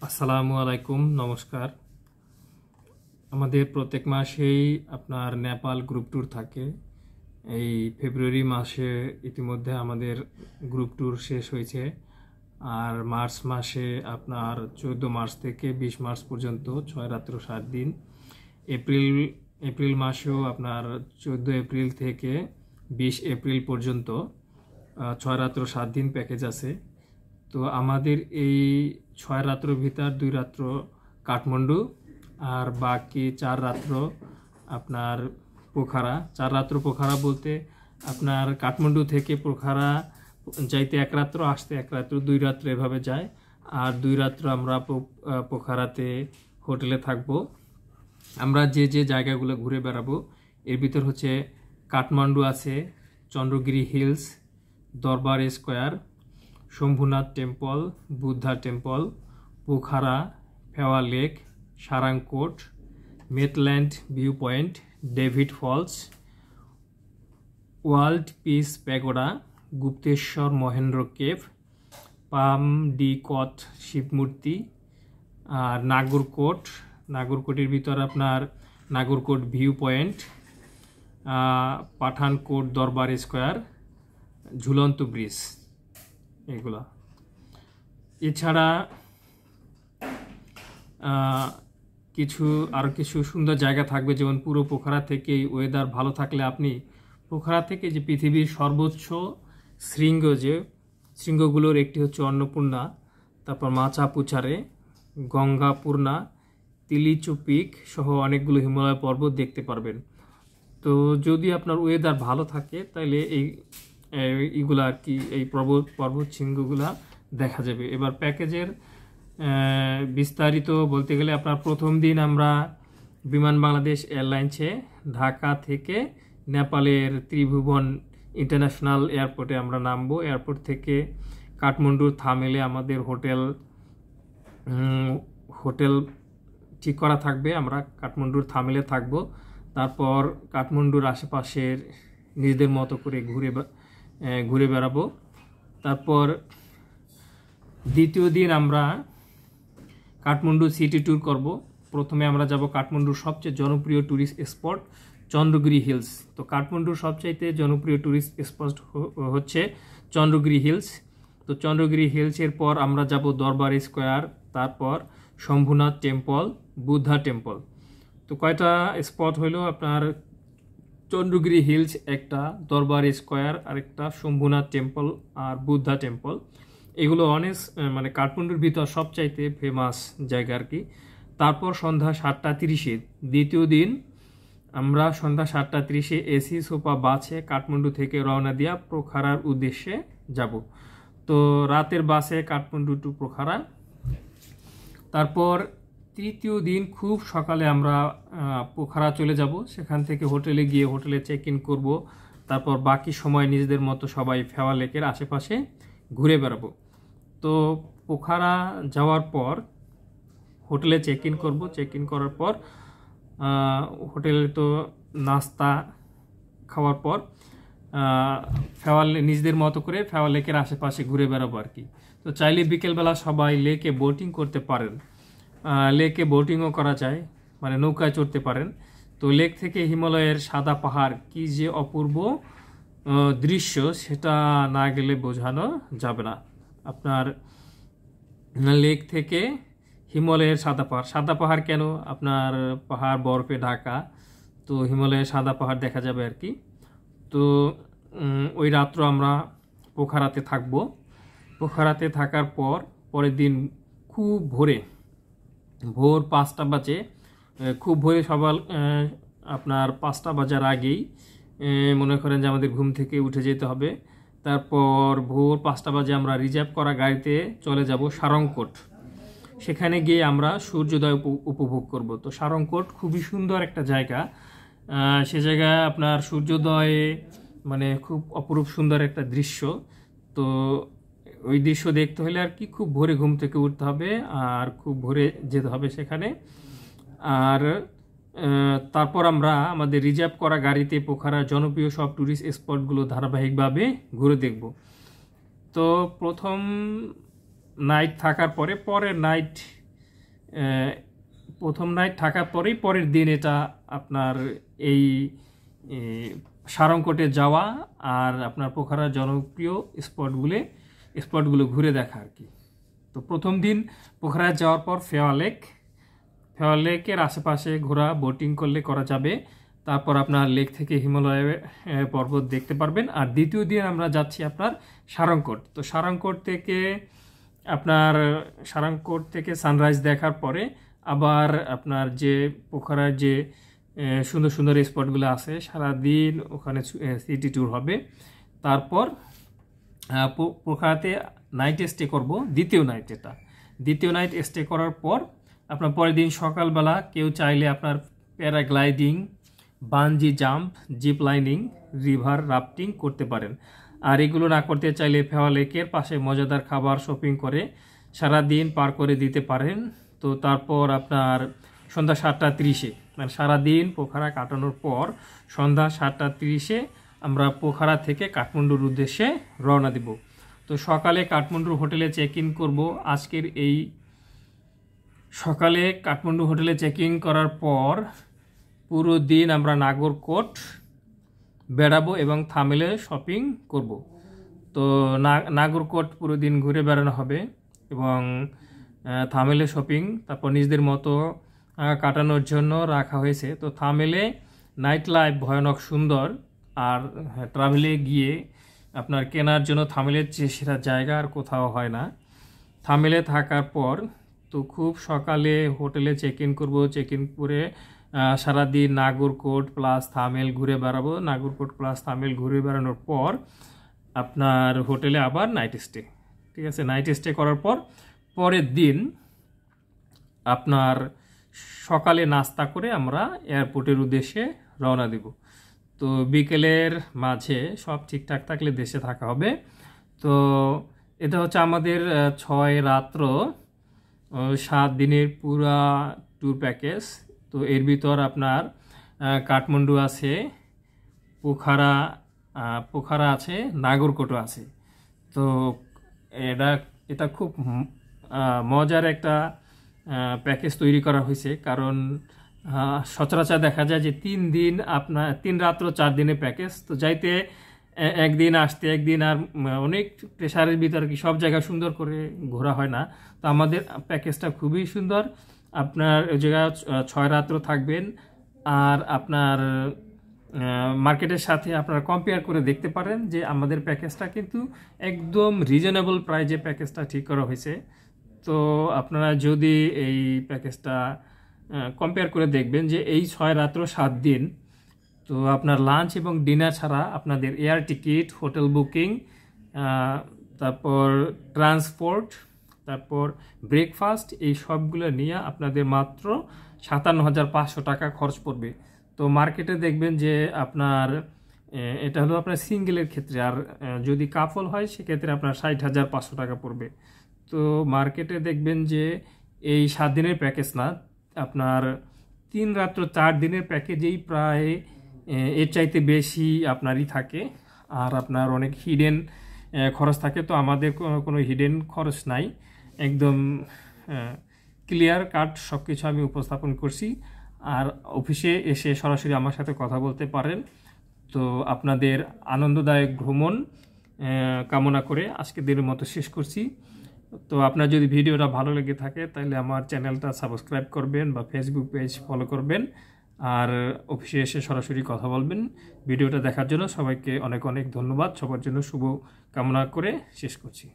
আসসালামু আলাইকুম, নমস্কার। আমাদের প্রত্যেক মাসেই আপনার নেপাল গ্রুপ ট্যুর থাকে। এই ফেব্রুয়ারি মাসে ইতিমধ্যে আমাদের গ্রুপ ট্যুর শেষ হয়েছে। আর মার্চ মাসে আপনার 14 মার্চ থেকে 20 মার্চ পর্যন্ত 6 রাত্র 7 দিন। এপ্রিল মাসেও আপনার 14 এপ্রিল থেকে 20 এপ্রিল পর্যন্ত 6 রাত্র 7 দিন প্যাকেজ আছে। তো আমাদের এই 6 রাত্র ভিতর 2 রাত্র কাঠমান্ডু আর বাকি 4 রাত্র আপনার পোখারা। 4 রাত্র পোখারা বলতে আপনার কাঠমান্ডু থেকে পোখারা যাইতে 1 রাত্র, আসতে 1 রাত্র, 2 রাত্র এভাবে যায়। আর 2 রাত্র আমরা পোখারাতে হোটেলে থাকবো। আমরা যে যে জায়গাগুলো ঘুরে বেড়াবো এর ভিতর হচ্ছে কাঠমান্ডু আছে, Chandragiri Hills, Durbar Square, Shambhunath Temple, Buddha Temple, Pokhara, Phewa Lake, Sarangkot, Maitland View Point, David Falls, World Peace Pagoda, Gupteshwar Mahendra Cave, পাম ডি কট শিবমূর্তি, আর নাগরকোটের ভিতর আপনার নাগরকোট ভিউ পয়েন্ট, পাঠানকোট দরবার স্কোয়ার, ঝুলন্ত ব্রিজ, এগুলা। এছাড়া আরও কিছু সুন্দর জায়গা থাকবে, যেমন পুরো পোখারা থেকে ওয়েদার ভালো থাকলে আপনি পোখারা থেকে যে পৃথিবীর সর্বোচ্চ শৃঙ্গগুলোর একটি হচ্ছে অন্নপূর্ণা, তারপর মাচাপুচারে, গঙ্গাপূর্ণা, তিলিচু পিক সহ অনেকগুলো হিমালয় পর্বত দেখতে পারবেন। তো যদি আপনার ওয়েদার ভালো থাকে তাহলে এইগুলা আর কি, এই পর্বত শৃঙ্গগুলা দেখা যাবে। এবার প্যাকেজের বিস্তারিত বলতে গেলে আপনার প্রথম দিন আমরা বিমান বাংলাদেশ এয়ারলাইন্সে ঢাকা থেকে নেপালের ত্রিভুবন ইন্টারন্যাশনাল এয়ারপোর্টে আমরা নামবো। এয়ারপোর্ট থেকে কাঠমান্ডুর থামেলে আমাদের হোটেল ঠিক করা থাকবে। আমরা কাঠমান্ডুর থামেলে থাকবো। তারপর কাঠমান্ডুর আশেপাশের নিজেদের মতো করে ঘুরে বেড়াবো। তারপর দ্বিতীয় দিন আমরা কাঠমান্ডু সিটি ট্যুর করব। প্রথমে আমরা যাব কাঠমান্ডুর সবচেয়ে জনপ্রিয় ট্যুরিস্ট স্পট চন্দ্রগিরি হিলস। তো কাঠমান্ডুর সবচাইতে জনপ্রিয় ট্যুরিস্ট স্পট হচ্ছে চন্দ্রগিরি হিলস। তো চন্দ্রগিরি হিলসের পর আমরা যাব দরবার স্কোয়ার, তারপর শম্ভুনাথ টেম্পল, বুদ্ধা টেম্পল। তো কয়টা স্পট হলো আপনার চন্দ্রগিরি হিলস একটা, দরবার স্কোয়ার আরেকটা, শম্ভুনাথ টেম্পল আর বুদ্ধা টেম্পল। এগুলো অনেক মানে কাঠমান্ডুর ভিতর সবচাইতে ফেমাস জায়গা আর কি। তারপর সন্ধ্যা 7:30 দ্বিতীয় দিন আমরা সন্ধ্যা 7:30 এসি সোপা বাসে কাঠমান্ডু থেকে রওনা দিয়া পোখারার উদ্দেশ্যে যাব। তো রাতের বাসে কাঠমান্ডু টু পোখারা। তারপর তৃতীয় দিন খুব সকালে আমরা পোখারা চলে যাব। সেখান থেকে হোটেলে গিয়ে হোটেলে চেক ইন করবো। তারপর বাকি সময় নিজেদের মতো সবাই ফেওয়া লেকের আশেপাশে ঘুরে বেড়াবো। তো পোখারা যাওয়ার পর হোটেলে চেক ইন করবো। চেক ইন করার পর হোটেলে তো নাস্তা খাওয়ার পর নিজেদের মতো করে ফেওয়া লেকের আশেপাশে ঘুরে বেড়াবো আর কি। তো চাইলে বিকেলবেলা সবাই লেকে বোটিং করতে পারেন। লেকে বোটিংও করা যায়, মানে নৌকায় চড়তে পারেন। তো লেক থেকে হিমালয়ের সাদা পাহাড় কি যে অপূর্ব দৃশ্য, সেটা না গেলে বোঝানো যাবে না। আপনার লেক থেকে হিমালয়ের সাদা পাহাড় কেন, আপনার পাহাড় বরফে ঢাকা, তো হিমালয়ের সাদা পাহাড় দেখা যাবে আর কি। তো ওই রাত্র আমরা পোখারাতে থাকবো। পোখারাতে থাকার পর পরের দিন খুব ভোর 5টা বাজে, খুব ভোরে সকাল আপনার 5টা বাজার আগেই মনে করেন যে আমাদের ঘুম থেকে উঠে যেতে হবে। তারপর ভোর 5টা বাজে আমরা রিজার্ভ করা গাড়িতে চলে যাব সারংকোট। সেখানে গিয়ে আমরা সূর্যোদয় উপভোগ করব। তো সারংকোট খুবই সুন্দর একটা জায়গা। সে জায়গায় আপনার সূর্যোদয়ে মানে খুব অপরূপ সুন্দর একটা দৃশ্য। তো ওই দৃশ্য দেখতে হলে আর কি খুব ভোরে ঘুম থেকে উঠতে হবে আর খুব ভোরে যেতে হবে সেখানে। আর তারপর আমরা আমাদের রিজার্ভ করা গাড়িতে পোখারার জনপ্রিয় সব ট্যুরিস্ট স্পটগুলো ধারাবাহিকভাবে ঘুরে দেখব। তো প্রথম নাইট থাকার পরের নাইট প্রথম নাইট থাকার পরেই পরের দিন এটা আপনার এই সারঙ্কটে যাওয়া আর আপনার পোখারার জনপ্রিয় স্পটগুলো ঘুরে দেখা আর কি। তো প্রথম দিন পোখারায় যাওয়ার পর ফেওয়া লেকের আশেপাশে ঘোরা বোটিং করলে করা যাবে। তারপর আপনার লেক থেকে হিমালয় পর্বত দেখতে পারবেন। আর দ্বিতীয় দিন আমরা যাচ্ছি আপনার সারঙ্কট। তো সারঙ্কট থেকে সানরাইজ দেখার পরে আবার আপনার যে পোখারার যে সুন্দর সুন্দর স্পটগুলো আছে সারাদিন ওখানে সিটি ট্যুর হবে। তারপর পোখারাতে নাইট স্টে করব, দ্বিতীয় নাইট স্টে করার পর আপনার পরের দিন সকালবেলা কেউ চাইলে আপনার paragliding, bungee jump, zip lining, river rafting করতে পারেন। আর এগুলো না করতে চাইলে ফেওয়া লেকের পাশে মজাদার খাবার শপিং করে সারাদিন পার করে দিতে পারেন। তো তারপর আপনার সন্ধ্যা 7:30 মানে সারাদিন পোখারা কাটানোর পর সন্ধ্যা 7:30 আমরা পোখারা থেকে কাঠমান্ডুর উদ্দেশ্যে রওনা দিব। তো সকালে কাঠমান্ডুর হোটেলে চেক ইন করবো। আজকের এই সকালে কাঠমান্ডু হোটেলে চেক ইন করার পর পুরো দিন আমরা নাগরকোট বেড়াবো এবং থামেলে শপিং করব। তো নাগরকোট পুরো দিন ঘুরে বেড়ানো হবে এবং থামেলে শপিং তারপর নিজেদের মতো কাটানোর জন্য রাখা হয়েছে। তো থামেলে নাইট লাইফ ভয়ানক সুন্দর। আর ট্রাভেলে গিয়ে আপনার কেনার জন্য থামেলের চেয়ে সেরা জায়গা আর কোথাও হয় না। থামেলে থাকার পর তো খুব সকালে হোটেলে চেক ইন করবো। চেক ইন করে সারাদিন নাগরকোট প্লাস থামেল ঘুরে বেড়াবো। নাগরকোট প্লাস থামেল ঘুরে বেড়ানোর পর আপনার হোটেলে আবার নাইট স্টে, ঠিক আছে। নাইট স্টে করার পর পরের দিন আপনার সকালে নাস্তা করে আমরা এয়ারপোর্টের উদ্দেশ্যে রওনা দেব। তো বিকেলের মাঝে সব ঠিকঠাক থাকলে দেশে থাকা হবে। তো এটা হচ্ছে আমাদের 6 রাত্র 7 দিনের পুরা ট্যুর প্যাকেজ। তো এর ভিতর আপনার কাঠমান্ডু আছে, পোখারা আছে, নাগরকোটও আছে। তো এটা খুব মজার একটা প্যাকেজ তৈরি করা হয়েছে। কারণ সচরাচর দেখা যায় যে 3 রাত্র 4 দিনের প্যাকেজ। তো যাইতে একদিন, আসতে একদিন, আর অনেক প্রেশারের ভিতরে কি সব জায়গা সুন্দর করে ঘোরা হয় না। তো আমাদের প্যাকেজটা খুবই সুন্দর। আপনার ওই জায়গায় 6 রাত্র থাকবেন। আর আপনার মার্কেটের সাথে আপনারা কম্পেয়ার করে দেখতে পারেন যে আমাদের প্যাকেজটা কিন্তু একদম রিজনেবল প্রাইজে প্যাকেজটা ঠিক করা হয়েছে। তো আপনারা যদি এই প্যাকেজটা কম্পেয়ার করে দেখবেন যে এই 6 রাত্র 7 দিন তো আপনার লাঞ্চ এবং ডিনার ছাড়া আপনাদের এয়ার টিকিট, হোটেল বুকিং, তারপর ট্রান্সপোর্ট, তারপর ব্রেকফাস্ট, এই সবগুলো নিয়ে আপনাদের মাত্র 57,500 টাকা খরচ পড়বে। তো মার্কেটে দেখবেন যে আপনার এটা হলো আপনার সিঙ্গেলের ক্ষেত্রে, আর যদি কাপল হয় সেক্ষেত্রে আপনার 60,500 টাকা পড়বে। তো মার্কেটে দেখবেন যে এই 7 দিনের প্যাকেজ না, আপনার 3 রাত্র 4 দিনের প্যাকেজেই প্রায় এর চাইতে বেশি আপনারই থাকে। আর আপনার অনেক হিডেন খরচ থাকে। তো আমাদের কোনো হিডেন খরচ নাই, একদম ক্লিয়ার কাট সব কিছু আমি উপস্থাপন করছি। আর অফিসে এসে সরাসরি আমার সাথে কথা বলতে পারেন। তো আপনাদের আনন্দদায়ক ভ্রমণ কামনা করে আজকের দিনের মতো শেষ করছি। তো আপনার যদি ভিডিওটা ভালো লেগে থাকে তাহলে আমার চ্যানেলটা সাবস্ক্রাইব করবেন বা ফেসবুক পেজ ফলো করবেন। আর অফিসে এসে সরাসরি কথা বলবেন। ভিডিওটা দেখার জন্য সবাইকে অনেক অনেক ধন্যবাদ। সবার জন্য শুভ কামনা করে শেষ করছি।